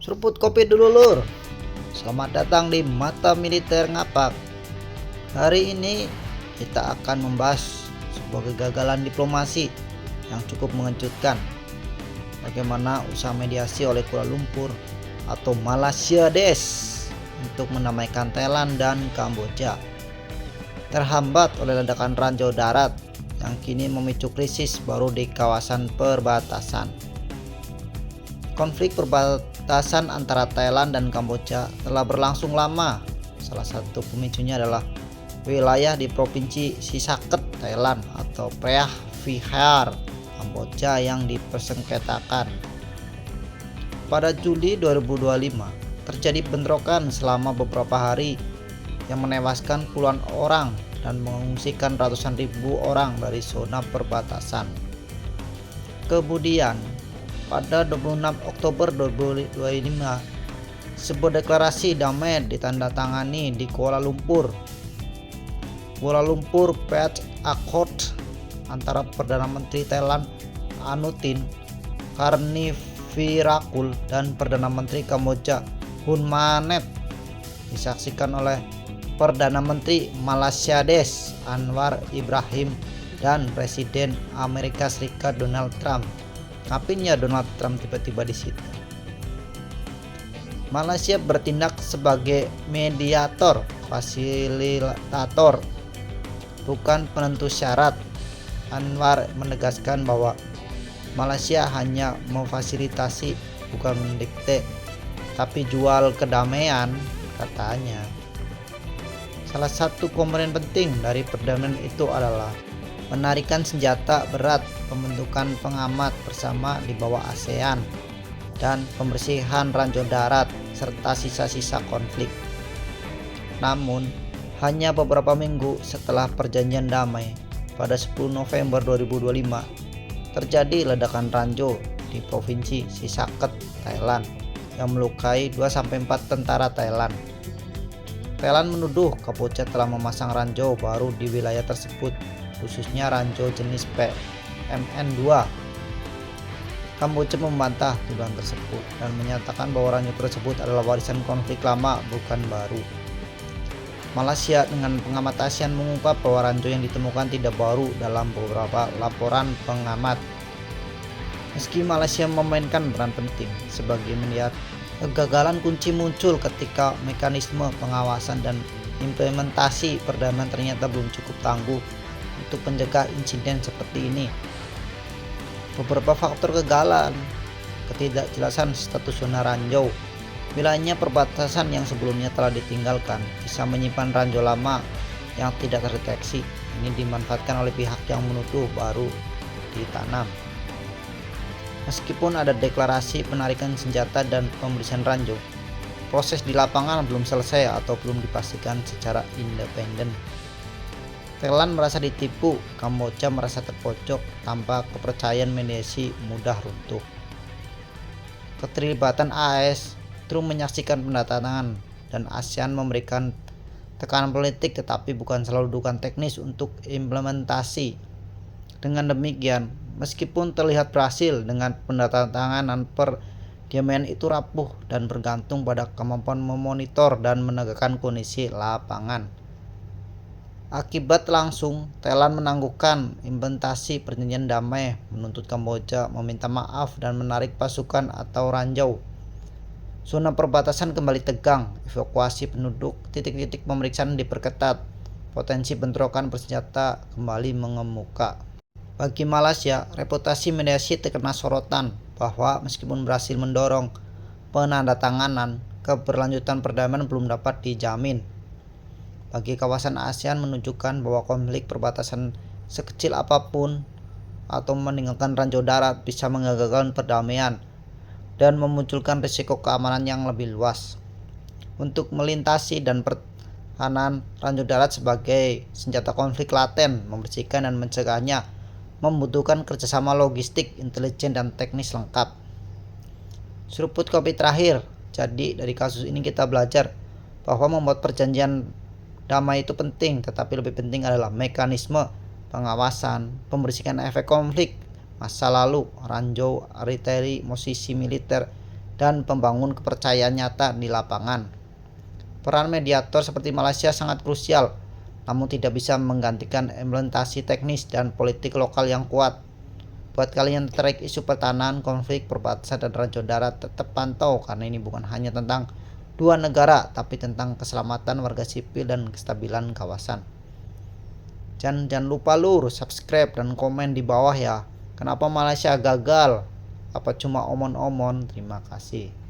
Seruput kopi dulu lur. Selamat datang di Mata Militer Ngapak. Hari ini kita akan membahas sebuah kegagalan diplomasi yang cukup mengejutkan. Bagaimana usaha mediasi oleh Kuala Lumpur atau Malaysia Des untuk mendamaikan Thailand dan Kamboja terhambat oleh ledakan ranjau darat yang kini memicu krisis baru di kawasan perbatasan. Konflik perbatasan antara Thailand dan Kamboja telah berlangsung lama. Salah satu pemicunya adalah wilayah di Provinsi Sisaket, Thailand atau Preah Vihear, Kamboja yang dipersengketakan. Pada Juli 2025, terjadi bentrokan selama beberapa hari yang menewaskan puluhan orang dan mengungsikan ratusan ribu orang dari zona perbatasan. Kemudian, pada 26 Oktober 2025, sebuah deklarasi damai ditandatangani di Kuala Lumpur. Kuala Lumpur Peace Accord antara Perdana Menteri Thailand Anutin Karnivirakul dan Perdana Menteri Kamboja Hun Manet disaksikan oleh Perdana Menteri Malaysia Des Anwar Ibrahim dan Presiden Amerika Serikat Donald Trump. Ngapain ya Donald Trump tiba-tiba di situ? Malaysia bertindak sebagai mediator, fasilitator, bukan penentu syarat. Anwar menegaskan bahwa Malaysia hanya memfasilitasi, bukan mendikte, tapi jual kedamaian, katanya. Salah satu komponen penting dari perdamaian itu adalah penarikan senjata berat, pembentukan pengamat bersama di bawah ASEAN, dan pembersihan ranjau darat serta sisa-sisa konflik. Namun, hanya beberapa minggu setelah perjanjian damai, pada 10 November 2025, terjadi ledakan ranjau di Provinsi Sisaket, Thailand, yang melukai 2-4 tentara Thailand. Thailand menuduh Kamboja telah memasang ranjau baru di wilayah tersebut, khususnya ranjau jenis PMN-2. Kamboja membantah tuduhan tersebut dan menyatakan bahwa ranjau tersebut adalah warisan konflik lama, bukan baru. Malaysia dengan pengamat ASEAN mengungkap bahwa ranjau yang ditemukan tidak baru dalam beberapa laporan pengamat. Meski Malaysia memainkan peran penting sebagai mediator, kegagalan kunci muncul ketika mekanisme pengawasan dan implementasi perdamaian ternyata belum cukup tangguh untuk mencegah insiden seperti ini. Beberapa faktor kegagalan: ketidakjelasan status zona ranjau. Wilayahnya perbatasan yang sebelumnya telah ditinggalkan bisa menyimpan ranjau lama yang tidak terdeteksi. Ini dimanfaatkan oleh pihak yang menuduh baru ditanam. Meskipun ada deklarasi penarikan senjata dan pembersihan ranjau, proses di lapangan belum selesai atau belum dipastikan secara independen. Thailand merasa ditipu, Kamboja merasa terpojok, tanpa kepercayaan mediasi mudah runtuh. Keterlibatan AS terus menyaksikan pendatangan dan ASEAN memberikan tekanan politik tetapi bukan selalu dukungan teknis untuk implementasi. Dengan demikian, meskipun terlihat berhasil dengan pendatanganan, perdamaian itu rapuh dan bergantung pada kemampuan memonitor dan menegakkan kondisi lapangan. Akibat langsung, Thailand menangguhkan implementasi perjanjian damai, menuntut Kamboja meminta maaf dan menarik pasukan atau ranjau. Zona perbatasan kembali tegang, evakuasi penduduk, titik-titik pemeriksaan diperketat, potensi bentrokan bersenjata kembali mengemuka. Bagi Malaysia, reputasi mediasi terkena sorotan bahwa meskipun berhasil mendorong penandatanganan, keberlanjutan perdamaian belum dapat dijamin. Bagi kawasan ASEAN menunjukkan bahwa konflik perbatasan sekecil apapun atau meninggalkan ranjau darat bisa menggagalkan perdamaian dan memunculkan risiko keamanan yang lebih luas. Untuk melintasi dan pertahanan ranjau darat sebagai senjata konflik laten, membersihkan dan mencegahnya membutuhkan kerjasama logistik, intelijen, dan teknis lengkap. Seruput kopi terakhir. Jadi dari kasus ini kita belajar bahwa membuat perjanjian damai itu penting, tetapi lebih penting adalah mekanisme pengawasan, pembersihan efek konflik masa lalu, ranjau, arteri, posisi militer, dan membangun kepercayaan nyata di lapangan. Peran mediator seperti Malaysia sangat krusial, namun tidak bisa menggantikan implementasi teknis dan politik lokal yang kuat. Buat kalian yang tertarik isu pertahanan, konflik, perbatasan, dan ranjau darat, tetap pantau karena ini bukan hanya tentang dua negara, tapi tentang keselamatan warga sipil dan kestabilan kawasan. Jangan lupa subscribe dan komen di bawah ya. Kenapa Malaysia gagal? Apa cuma omon-omon? Terima kasih.